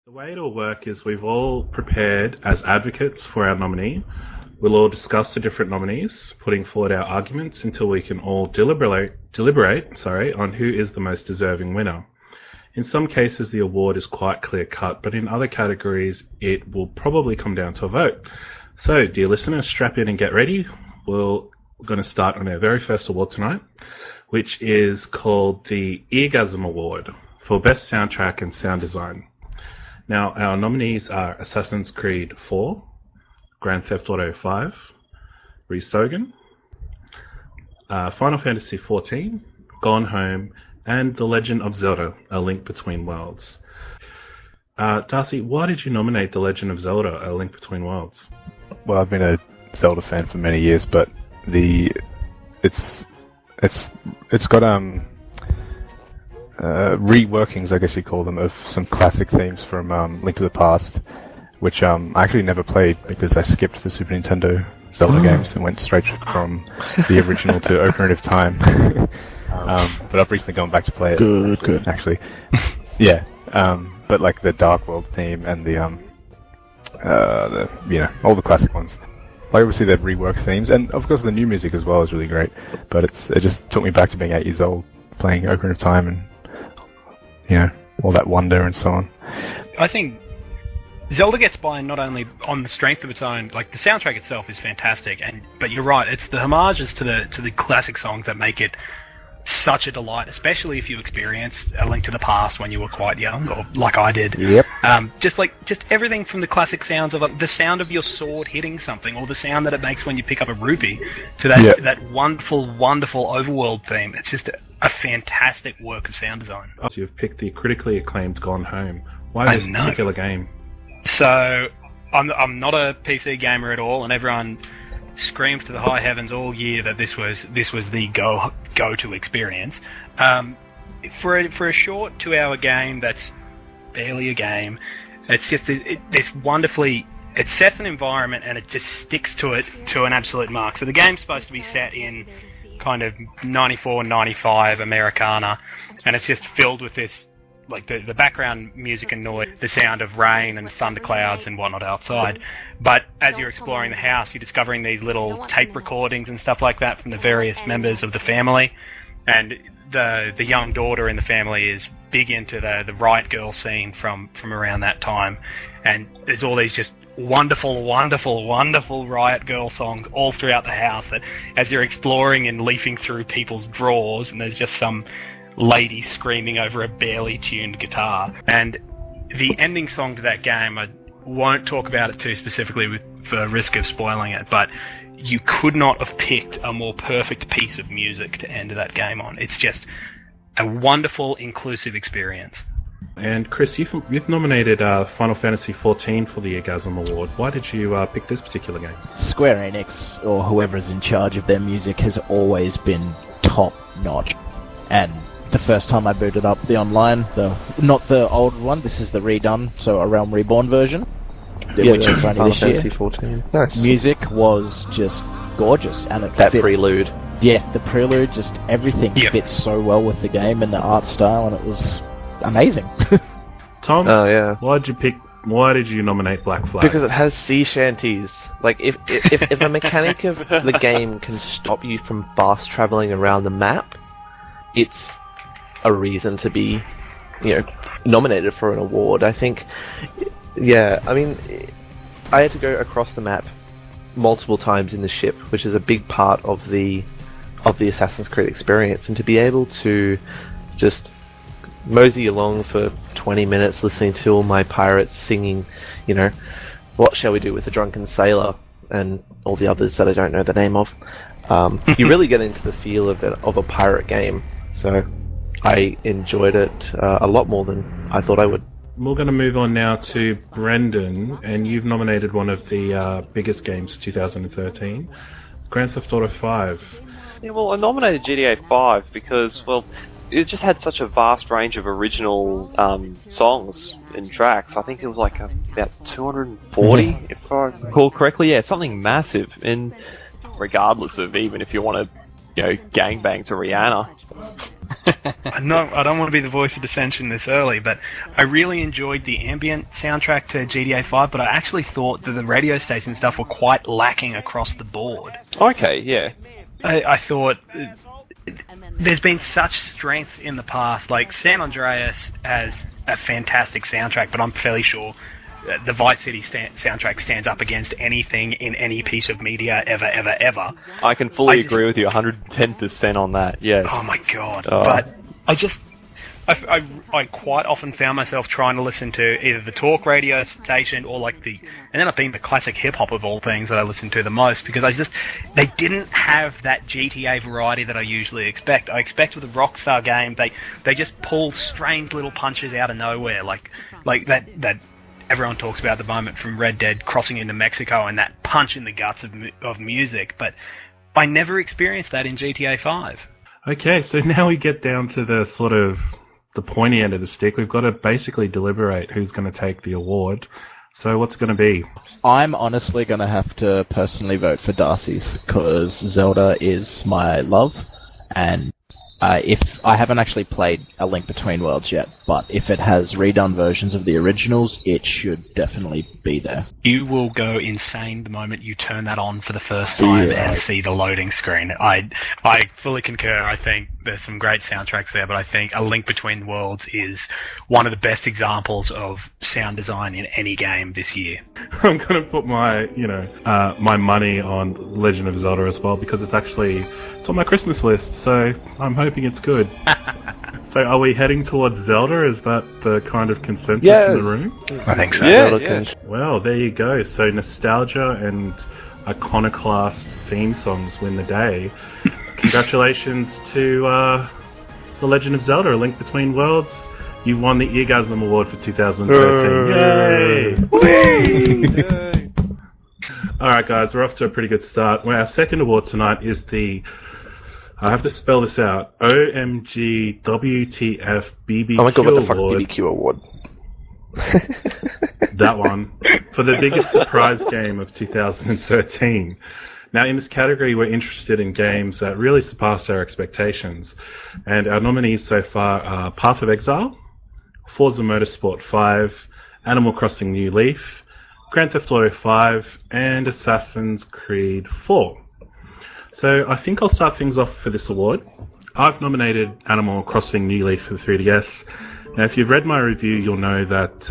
The way it'll work is we've all prepared as advocates for our nominee. We'll all discuss the different nominees, putting forward our arguments until we can all deliberate on who is the most deserving winner. In some cases, the award is quite clear-cut, but in other categories, it will probably come down to a vote. So, dear listeners, strap in and get ready. We're going to start on our very first award tonight, which is called the Eargasm Award for Best Soundtrack and Sound Design. Now, our nominees are Assassin's Creed 4, Grand Theft Auto 5, Resogun, Final Fantasy XIV, Gone Home, and The Legend of Zelda: A Link Between Worlds. Darcy, why did you nominate The Legend of Zelda: A Link Between Worlds? Well, I've been a Zelda fan for many years, but it's got reworkings, I guess you call them, of some classic themes from Link to the Past, which I actually never played because I skipped the Super Nintendo Zelda games and went straight from the original to Ocarina of Time. But I've recently gone back to play it. Good. Actually, yeah. But like the Dark World theme and the all the classic ones. Like obviously they've reworked themes, and of course the new music as well is really great. But it just took me back to being 8 years old, playing Ocarina of Time, and all that wonder and so on. I think Zelda gets by not only on the strength of its own, like the soundtrack itself is fantastic, but you're right, it's the homages to the classic songs that make it such a delight, especially if you experienced A Link to the Past when you were quite young, or like I did. Yep. Just everything from the classic sounds of the sound of your sword hitting something, or the sound that it makes when you pick up a rupee, to that wonderful, wonderful overworld theme. It's just a fantastic work of sound design. You've picked the critically acclaimed Gone Home. Why this particular game? So, I'm not a PC gamer at all, and everyone screamed to the high heavens all year that this was the go-to experience. For a short 2-hour game that's barely a game, it's just this wonderfully. It sets an environment and it just sticks to it to an absolute mark. So the game's supposed to be set in kind of 94, 95 Americana, and it's just filled with this, like the background music and noise, the sound of rain and thunderclouds and whatnot outside. But as you're exploring the house, you're discovering these little tape recordings and stuff like that from the various members of the family. And the young daughter in the family is big into the Riot Girl scene from around that time. And there's all these just wonderful, wonderful, wonderful Riot Girl songs all throughout the house that as you're exploring and leafing through people's drawers, and there's just some lady screaming over a barely tuned guitar. And the ending song to that game, I won't talk about it too specifically for risk of spoiling it, but you could not have picked a more perfect piece of music to end that game on. It's just a wonderful, inclusive experience. And Chris, you've nominated Final Fantasy XIV for the Eargasm Award. Why did you pick this particular game? Square Enix, or whoever is in charge of their music, has always been top-notch. And the first time I booted up the online, not the old one, this is the redone, so a Realm Reborn version, which is only this year. XIV. Nice. Music was just gorgeous, and it That fit, prelude. Yeah, the prelude, just everything fits so well with the game and the art style, and it was amazing. Tom, Oh yeah. why did you nominate Black Flag? Because it has sea shanties. Like, if a mechanic of the game can stop you from fast traveling around the map, it's a reason to be, nominated for an award. I think, I mean, I had to go across the map multiple times in the ship, which is a big part of the Assassin's Creed experience, and to be able to just mosey along for 20 minutes listening to all my pirates singing, what shall we do with the drunken sailor, and all the others that I don't know the name of. You really get into the feel of a pirate game. So I enjoyed it a lot more than I thought I would. We're going to move on now to Brendan, and you've nominated one of the biggest games of 2013, Grand Theft Auto 5. Yeah, well, I nominated GTA 5 because, well, it just had such a vast range of original songs and tracks. I think it was like about 240, if I recall correctly. Yeah, it's something massive. And regardless of even if you want to gangbang to Rihanna. I don't want to be the voice of dissension this early, but I really enjoyed the ambient soundtrack to GTA 5, but I actually thought that the radio station stuff were quite lacking across the board. Okay, yeah. I thought there's been such strength in the past. Like, San Andreas has a fantastic soundtrack, but I'm fairly sure the Vice City soundtrack stands up against anything in any piece of media ever. I can fully agree with you 110% on that, yeah. Oh my god. But I quite often found myself trying to listen to either the talk radio station or like it ended up being the classic hip-hop of all things that I listened to the most, because they didn't have that GTA variety that I usually expect. I expect with a Rockstar game, they just pull strange little punches out of nowhere, like that everyone talks about at the moment from Red Dead crossing into Mexico and that punch in the guts of music, but I never experienced that in GTA 5. Okay, so now we get down to the sort of the pointy end of the stick. We've got to basically deliberate who's going to take the award. So what's it going to be? I'm honestly going to have to personally vote for Darcy's, because Zelda is my love, and if I haven't actually played A Link Between Worlds yet, but if it has redone versions of the originals, it should definitely be there. You will go insane the moment you turn that on for the first time and see the loading screen. I fully concur. I think there's some great soundtracks there, but I think A Link Between Worlds is one of the best examples of sound design in any game this year. I'm going to put my, my money on Legend of Zelda as well, because it's on my Christmas list, so I'm hoping it's good. So are we heading towards Zelda? Is that the kind of consensus in the room? I think so. Yeah. Well, there you go. So nostalgia and iconoclast theme songs win the day. Congratulations to The Legend of Zelda: A Link Between Worlds. You won the Eargasm Award for 2013. Yay! Alright guys, we're off to a pretty good start. Well, our second award tonight is the, I have to spell this out, OMG WTF BBQ Oh my god, what the fuck, Award. BBQ award? That one. For the biggest surprise game of 2013. Now, in this category, we're interested in games that really surpassed our expectations. And our nominees so far are Path of Exile, Forza Motorsport 5, Animal Crossing New Leaf, Grand Theft Auto 5, and Assassin's Creed 4. So I think I'll start things off for this award. I've nominated Animal Crossing New Leaf for the 3DS. Now, if you've read my review, you'll know that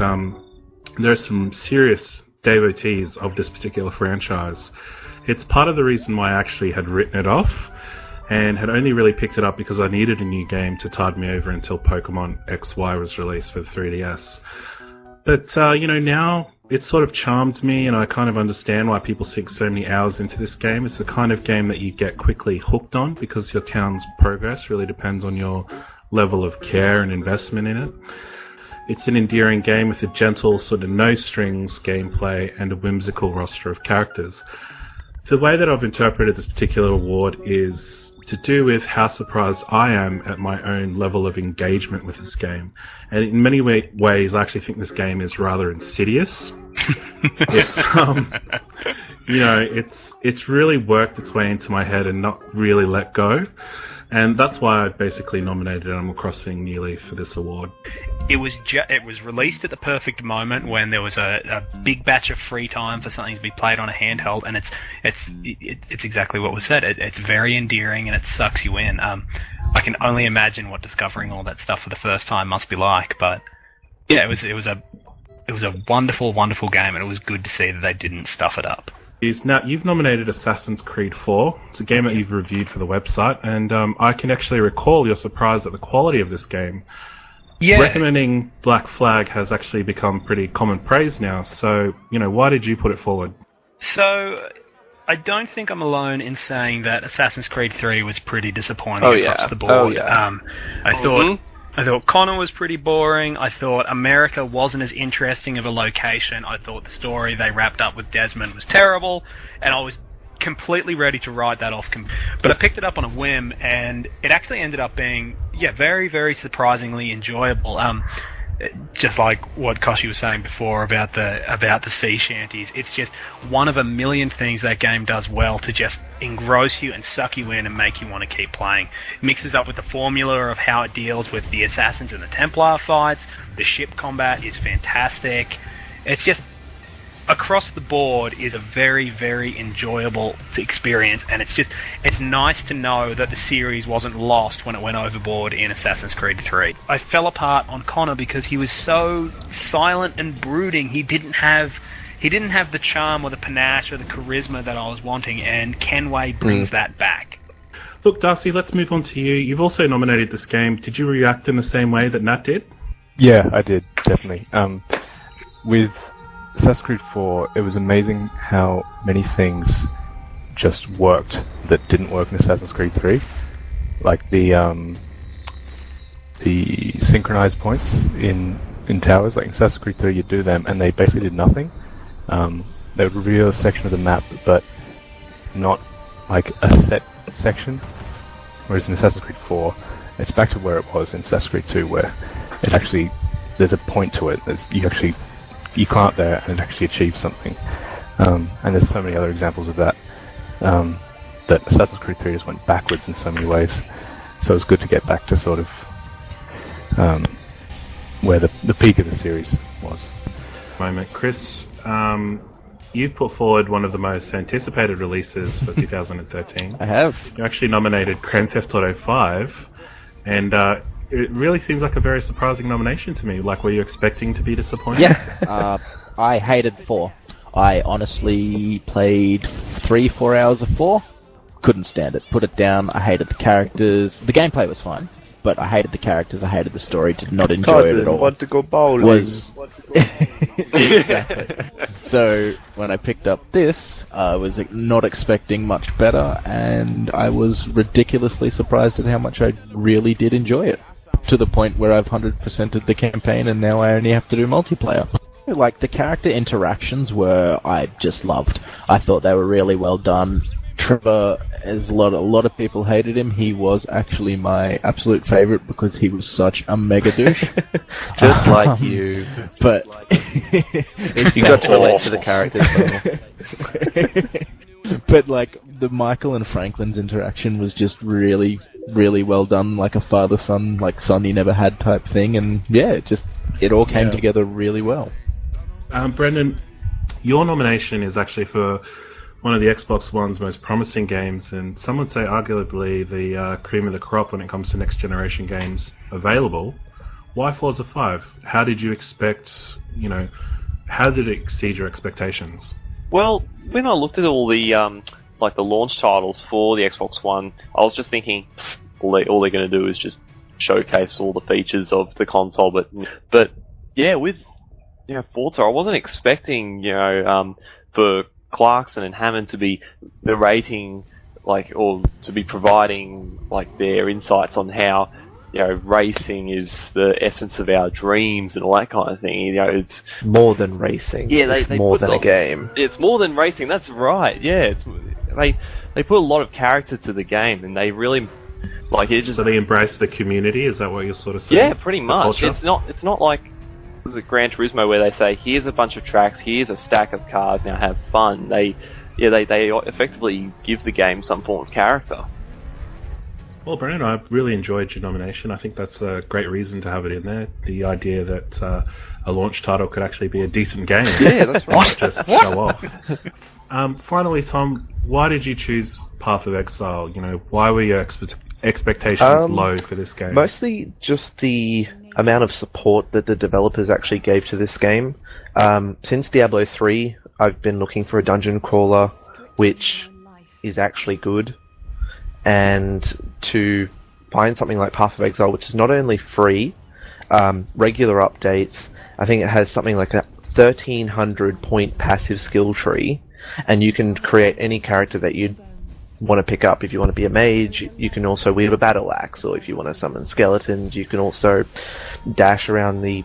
there are some serious devotees of this particular franchise. It's part of the reason why I actually had written it off and had only really picked it up because I needed a new game to tide me over until Pokemon XY was released for the 3DS. But, now it sort of charmed me, and I kind of understand why people sink so many hours into this game. It's the kind of game that you get quickly hooked on because your town's progress really depends on your level of care and investment in it. It's an endearing game with a gentle, sort of no-strings gameplay and a whimsical roster of characters. The way that I've interpreted this particular award is to do with how surprised I am at my own level of engagement with this game. And in many ways, I actually think this game is rather insidious. It's really worked its way into my head and not really let go. And that's why I basically nominated Animal Crossing New Leaf for this award. It was released at the perfect moment when there was a big batch of free time for something to be played on a handheld, and it's exactly what was said. It's very endearing and it sucks you in. I can only imagine what discovering all that stuff for the first time must be like. But yeah, it was a wonderful, wonderful game, and it was good to see that they didn't stuff it up. Now, you've nominated Assassin's Creed 4. It's a game that you've reviewed for the website, and I can actually recall your surprise at the quality of this game. Yeah. Recommending Black Flag has actually become pretty common praise now, so, why did you put it forward? So, I don't think I'm alone in saying that Assassin's Creed 3 was pretty disappointing across the board. Oh, yeah. I thought Connor was pretty boring. I thought America wasn't as interesting of a location. I thought the story they wrapped up with Desmond was terrible, and I was completely ready to write that off. But I picked it up on a whim, and it actually ended up being, very, very surprisingly enjoyable. just like what Koshi was saying before about the sea shanties, it's just one of a million things that game does well to just engross you and suck you in and make you want to keep playing. It mixes up with the formula of how it deals with the assassins and the Templar fights. The ship combat is fantastic. It's just across the board is a very, very enjoyable experience, and it's nice to know that the series wasn't lost when it went overboard in Assassin's Creed 3. I fell apart on Connor because he was so silent and brooding. He didn't have the charm or the panache or the charisma that I was wanting, and Kenway brings that back. Look, Darcy, let's move on to you. You've also nominated this game. Did you react in the same way that Nat did? Yeah, I did, definitely. With Assassin's Creed 4, it was amazing how many things just worked that didn't work in Assassin's Creed 3. Like the synchronized points in towers. Like in Assassin's Creed 3, you'd do them and they basically did nothing. They would reveal a section of the map, but not like a set section. Whereas in Assassin's Creed 4, it's back to where it was in Assassin's Creed 2, where it actually, there's a point to it. You climb up there and it actually achieves something. And there's so many other examples of that. That Assassin's Creed 3 just went backwards in so many ways. So it's good to get back to sort of where the peak of the series was. Moment, Chris. You've put forward one of the most anticipated releases for 2013. I have. You actually nominated Grand Theft Auto 5, and it really seems like a very surprising nomination to me. Like, were you expecting to be disappointed? Yeah. I hated 4. I honestly played 3-4 hours of 4. Couldn't stand it. Put it down. I hated the characters. The gameplay was fine, but I hated the characters. I hated the story. Did not enjoy it at all. Want to go bowling. Exactly. So when I picked up this, I was not expecting much better, and I was ridiculously surprised at how much I really did enjoy it. To the point where I've 100%ed the campaign, and now I only have to do multiplayer. Like, the character interactions I just loved. I thought they were really well done. Trevor, as a lot of people hated him, he was actually my absolute favourite because he was such a mega douche. Just like you. But you got to relate to the characters. But like the Michael and Franklin's interaction was just really, really well done, like a father-son, like son you never had type thing, and yeah, it all came together really well. Brendan, your nomination is actually for one of the Xbox One's most promising games, and some would say arguably the cream of the crop when it comes to next generation games available. Why Forza 5? How did you expect, how did it exceed your expectations? Well, when I looked at all the like the launch titles for the Xbox One, I was just thinking all they're going to do is just showcase all the features of the console. But yeah, with Forza, I wasn't expecting for Clarkson and Hammond to be narrating or to be providing their insights on how racing is the essence of our dreams and all that kind of thing. It's more than racing. Yeah, it's more than a game. It's more than racing. That's right. Yeah, they put a lot of character to the game, and they really So they embrace the community. Is that what you're sort of saying? Yeah, pretty much. It's not like the Gran Turismo where they say here's a bunch of tracks, here's a stack of cars, now have fun. They effectively give the game some form of character. Well, Brendan, I really enjoyed your nomination. I think that's a great reason to have it in there. The idea that a launch title could actually be a decent game. Yeah, that's right. Not just show off. Finally, Tom, why did you choose Path of Exile? Why were your expectations low for this game? Mostly just the amount of support that the developers actually gave to this game. Since Diablo 3, I've been looking for a dungeon crawler which is actually good. And to find something like Path of Exile, which is not only free, regular updates, I think it has something like a 1,300 point passive skill tree, and you can create any character that you'd want to pick up. If you want to be a mage, you can also wield a battle axe, or if you want to summon skeletons, you can also dash around the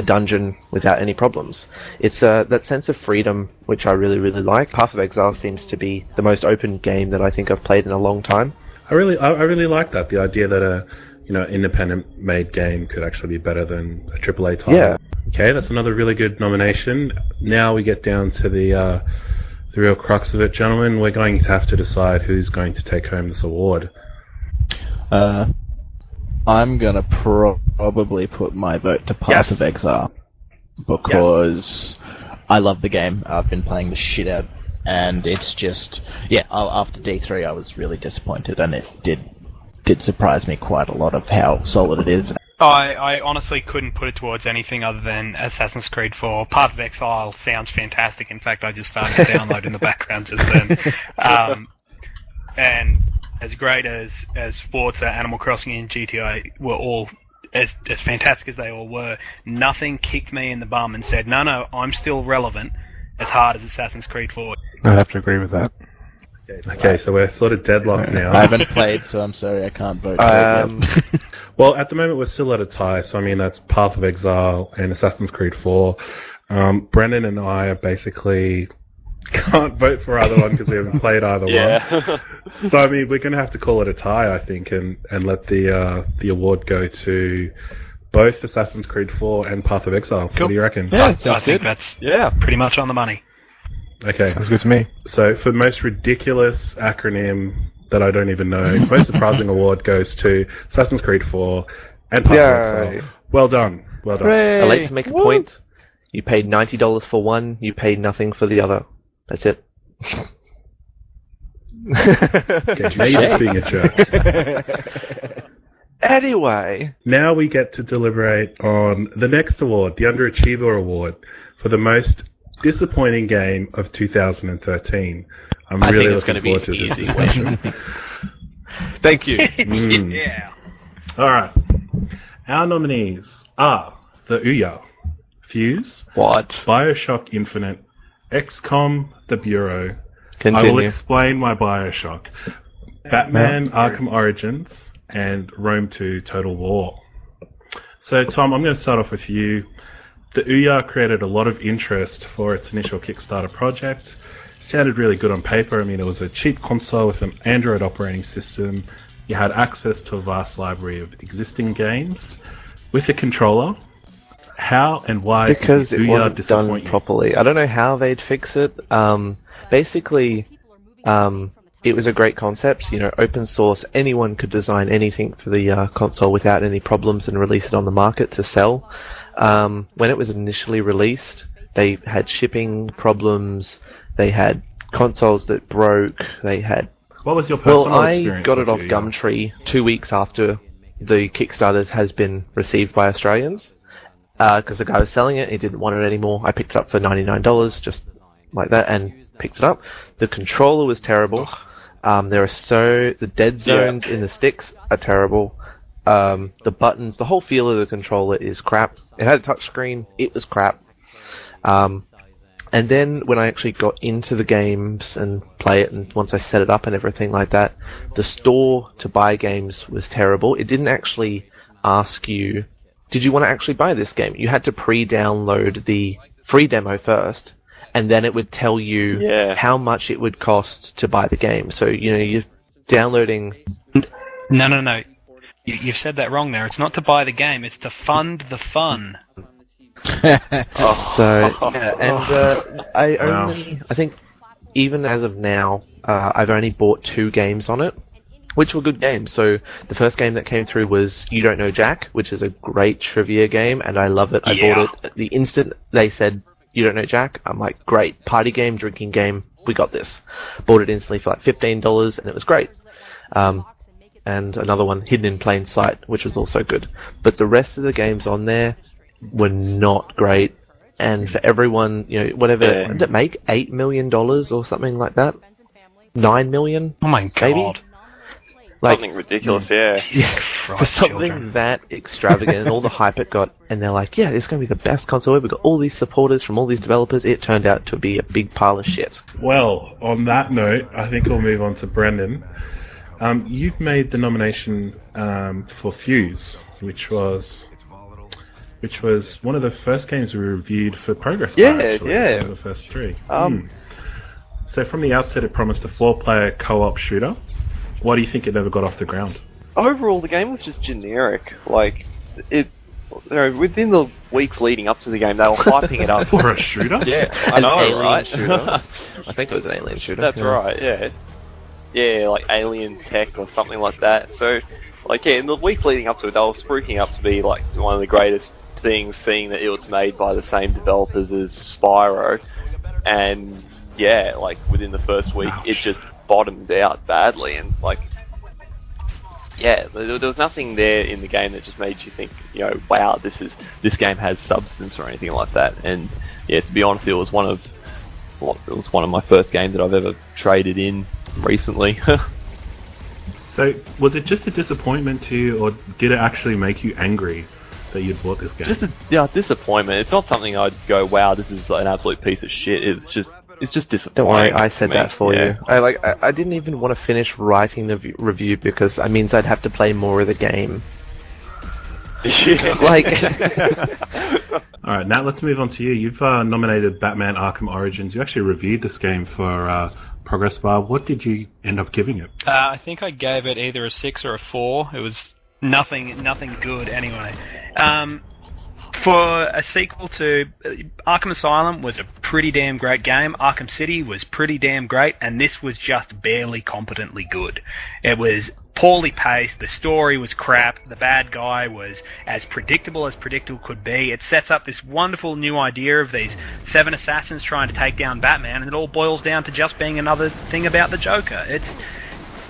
dungeon without any problems. It's that sense of freedom which I really, really like. Path of Exile seems to be the most open game that I think I've played in a long time. I really like that. The idea that independent made game could actually be better than a AAA title. Yeah. Okay, that's another really good nomination. Now we get down to the real crux of it, gentlemen. We're going to have to decide who's going to take home this award. I'm gonna probably put my vote to Path Yes. of Exile because I love the game. I've been playing the shit out, and it's just after D3, I was really disappointed, and it did surprise me quite a lot of how solid it is. I honestly couldn't put it towards anything other than Assassin's Creed 4. Path of Exile sounds fantastic. In fact, I just started to download in the background just then. And as great as Forza, Animal Crossing, and GTA were all as fantastic as they all were, nothing kicked me in the bum and said, no, I'm still relevant as hard as Assassin's Creed 4. I'd have to agree with that. Okay, so we're sort of deadlocked now. I haven't played, so I'm sorry I can't vote for it yet. Well, at the moment we're still at a tie, so I mean that's Path of Exile and Assassin's Creed 4. Brendan and I are basically can't vote for either one because we haven't played either one. So I mean we're going to have to call it a tie, I think, and let the award go to both Assassin's Creed 4 and Path of Exile. What do you reckon? I think that's pretty much on the money. Okay. Sounds good to me. So for most ridiculous acronym that I don't even know, most surprising award goes to Assassin's Creed 4 and Path of Exile. Well done. Well done. I'd like to make a point. You paid $90 for one, you paid nothing for the other. That's it. Okay, now you're just being a jerk. Anyway. Now we get to deliberate on the next award, the Underachiever Award, for the most disappointing game of 2013. I'm I really think it's looking going to forward be to this easy. discussion. Thank you. Yeah. Alright. Our nominees are the Ouya, Fuse, What? Bioshock Infinite, XCOM, The Bureau. I will Continue. explain my Bioshock. Batman Arkham Origins and Rome 2 Total War. So Tom, I'm going to start off with you. The Ouya created a lot of interest for its initial Kickstarter project. It sounded really good on paper. I mean, it was a cheap console with an Android operating system. You had access to a vast library of existing games. With a controller, how and why Because did it Ouya wasn't done disappoint you? properly. I don't know how they'd fix it. Basically, it was a great concept. Open source. Anyone could design anything for the console without any problems and release it on the market to sell. When it was initially released, they had shipping problems. They had consoles that broke. They had. What was your personal Well, I experience got with it off Ouya? Gumtree 2 weeks after the Kickstarter has been received by Australians. Because the guy was selling it, he didn't want it anymore. I picked it up for $99, just like that, and picked it up. The controller was terrible. The dead zones in the sticks are terrible. The buttons, the whole feel of the controller is crap. It had a touchscreen, it was crap. And then when I actually got into the games and play it, and once I set it up and everything like that, the store to buy games was terrible. It didn't actually ask you, did you want to actually buy this game? You had to pre-download the free demo first, and then it would tell you how much it would cost to buy the game. So, you're downloading... No. You've said that wrong there. It's not to buy the game, it's to fund the fun. I think even as of now, I've only bought 2 games on it, which were good games. So the first game that came through was You Don't Know Jack, which is a great trivia game, and I love it. I bought it the instant they said You Don't Know Jack. I'm like, great, party game, drinking game, we got this. Bought it instantly for like $15, and it was great. And another one, Hidden in Plain Sight, which was also good. But the rest of the games on there were not great. And for everyone, whatever, did it make $8 million or something like that? $9 million? Oh my god. Maybe? Like, Something ridiculous, yeah. for something that extravagant and all the hype it got, and they're like, yeah, it's going to be the best console ever. We've got all these supporters from all these developers. It turned out to be a big pile of shit. Well, on that note, I think we'll move on to Brendan. You've made the nomination for Fuse, which was one of the first games we reviewed for Progress Bar, actually. yeah. One of the first 3. So from the outset, it promised a 4-player co-op shooter. Why do you think it never got off the ground? overall, the game was just generic. Like, within the weeks leading up to the game, they were hyping it up. For a shooter? Yeah, I know, alien right? shooter. I think it was an alien shooter. That's right, yeah. Yeah, like alien tech or something like that. So, like, yeah, in the weeks leading up to it, they were spruiking up to be, like, one of the greatest things, seeing that it was made by the same developers as Spyro. And, yeah, like, within the first week, it just bottomed out badly. And, like, yeah, there was nothing there in the game that just made you think, wow, this game has substance or anything like that. And, yeah, to be honest, it was one of my first games that I've ever traded in recently. So, was it just a disappointment to you, or did it actually make you angry that you'd bought this game? Just a disappointment. It's not something I'd go, wow, this is an absolute piece of shit. It's just disappointing. Don't worry, I said to me. that for you. I didn't even want to finish writing the review because that means I'd have to play more of the game. Like, Alright, now let's move on to you. You've nominated Batman Arkham Origins. You actually reviewed this game for Progress Bar. What did you end up giving it? I think I gave it either a 6 or a 4. It was nothing good anyway. For a sequel to Arkham Asylum was a pretty damn great game. Arkham City was pretty damn great, and this was just barely competently good. It was poorly paced, the story was crap, the bad guy was as predictable could be. It sets up this wonderful new idea of these 7 assassins trying to take down Batman, and it all boils down to just being another thing about the Joker.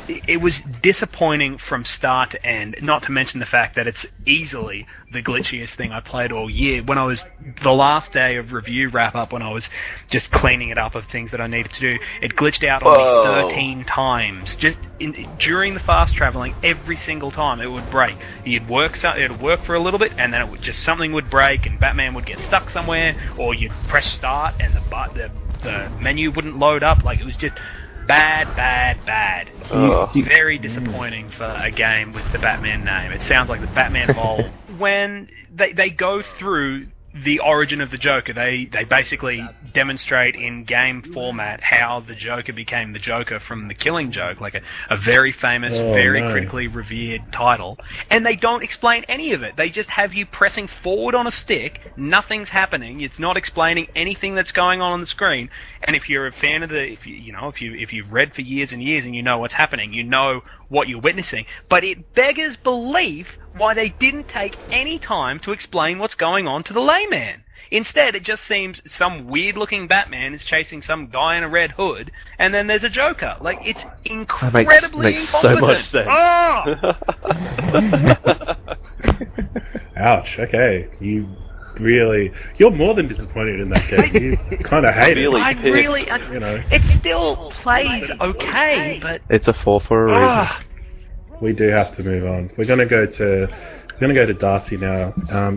It was disappointing from start to end, not to mention the fact that it's easily the glitchiest thing I played all year. When I was, the last day of review wrap-up, when I was just cleaning it up of things that I needed to do, it glitched out on me 13 times. Just during the fast traveling, every single time it would break. It'd work for a little bit, and then something would break, and Batman would get stuck somewhere, or you'd press start, and the menu wouldn't load up. Like, it was just bad. Very disappointing for a game with the Batman name. It sounds like the Batman mole. When they go through the origin of the Joker, they basically demonstrate in game format how the Joker became the Joker from The Killing Joke, like a very famous, critically revered title. And they don't explain any of it. They just have you pressing forward on a stick, nothing's happening, it's not explaining anything that's going on the screen. And if you're a fan of if you've read for years and years and you know what's happening, you know what you're witnessing. But it beggars belief why they didn't take any time to explain what's going on to the layman. Instead, it just seems some weird-looking Batman is chasing some guy in a red hood, and then there's a Joker. Like, it's incredibly makes so much sense. Oh! Ouch, okay. You're more than disappointed in that game. You kind of hate it. It still plays okay, but it's a 4 for a reason. We do have to move on. We're gonna go to Darcy now.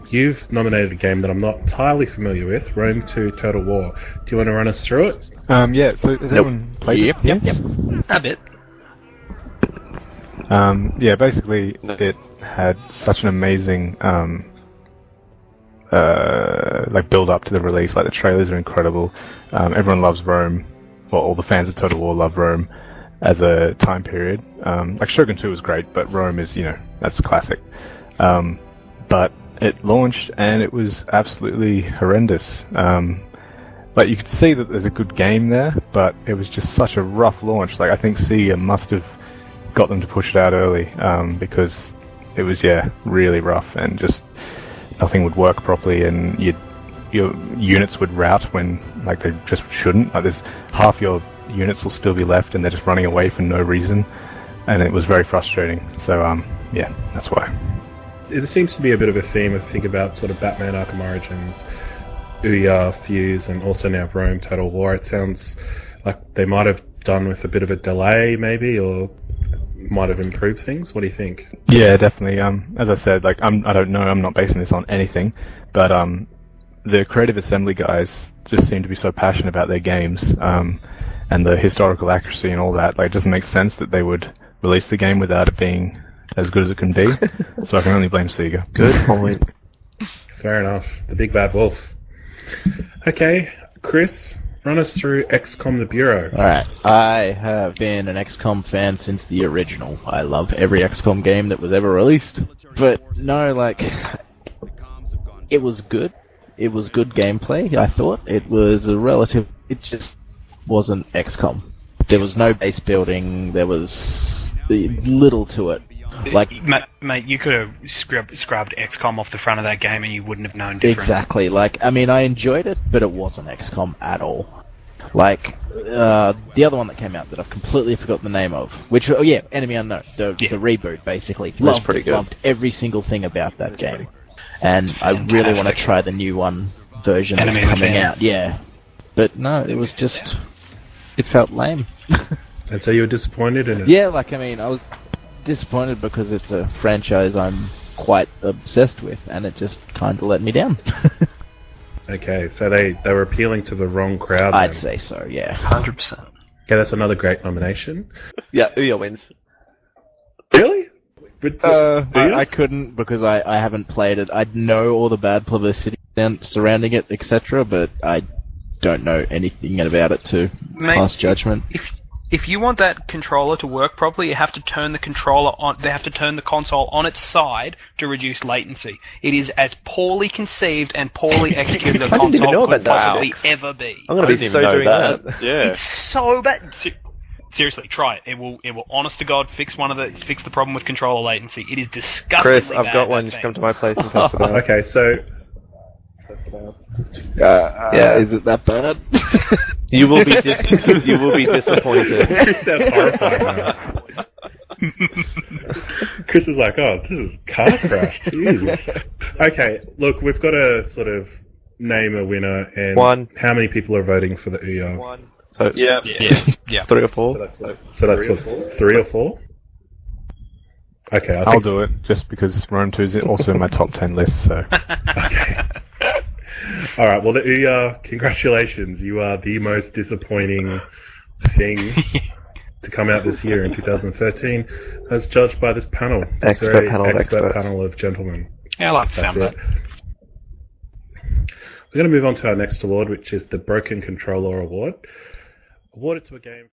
You've nominated a game that I'm not entirely familiar with, Rome 2 Total War. Do you want to run us through it? Yeah, so has everyone played it? Yep. A bit. Yeah, basically it had such an amazing build up to the release. Like, the trailers are incredible. Everyone loves Rome. Well, all the fans of Total War love Rome as a time period. Like, Shogun 2 was great, but Rome is, that's classic. But it launched and it was absolutely horrendous. Like, you could see that there's a good game there, but it was just such a rough launch. Like, I think Sega must have got them to push it out early, because it was, really rough, and just nothing would work properly, and your units would rout when, like, they just shouldn't. Like, there's half your units will still be left and they're just running away for no reason, and it was very frustrating. So that's why. It seems to be a bit of a theme if you think about sort of Batman Arkham Origins, Ouya, Fuse, and also now Rome Total War. It sounds like they might have done with a bit of a delay, maybe, or might have improved things. What do you think? Yeah, definitely. As I said, like, I don't know, I'm not basing this on anything, but the Creative Assembly guys just seem to be so passionate about their games, and the historical accuracy and all that. Like, it doesn't make sense that they would release the game without it being as good as it can be. So I can only blame Sega. Good point. Fair enough. The big bad wolf. Okay, Chris, run us through XCOM the Bureau. Alright, I have been an XCOM fan since the original. I love every XCOM game that was ever released. But no, like, it was good. It was good gameplay, I thought. It was a relative... It just wasn't XCOM. There was no base building, there was little to it. Like, mate, you could have scrubbed XCOM off the front of that game and you wouldn't have known different. Exactly. Like, I mean, I enjoyed it, but it wasn't XCOM at all. Like, the other one that came out that I've completely forgot the name of, which, oh yeah, Enemy Unknown, the reboot, basically. That's pretty good. Loved every single thing about that game. And I really want to try the new one version that's coming out, yeah. But no, it was just, it felt lame. And so you were disappointed in it? Yeah, like, I mean, I was disappointed because it's a franchise I'm quite obsessed with, and it just kind of let me down. Okay, so they were appealing to the wrong crowd. I'd then. say so, yeah. 100%. Okay, that's another great nomination. Yeah, Ouya wins. Really? I couldn't because I haven't played it. I know all the bad publicity surrounding it, etc., but I don't know anything about it to pass judgment. If you want that controller to work properly, you have to turn the controller on. They have to turn the console on its side to reduce latency. It is as poorly conceived and poorly executed a didn't even know console could about that. possibly ever be. I'm going to be so doing that. Yeah. It's so bad. Seriously, try it. It will, honest to God, fix the problem with controller latency. It is disgusting. Chris, I've got one. You should come to my place and test it out. Okay, so... Yeah, is it that bad? You will be disappointed. Chris sounds horrified now. Chris is like, oh, this is car crash. Jesus. Okay, look, we've got to sort of name a winner and One. How many people are voting for the Ouya? One. So, Yeah. 3 or 4? So that's what, 3 or 4? Okay, I'll do it, just because Rome 2 is also in my top 10 list, so... Okay. Alright, well the Ouya, congratulations, you are the most disappointing thing to come out this year in 2013, as judged by this panel. This Expert very panel of expert experts. panel of gentlemen. Yeah, I like the sound of That's that. it. We're going to move on to our next award, which is the Broken Controller Award. Awarded to a game...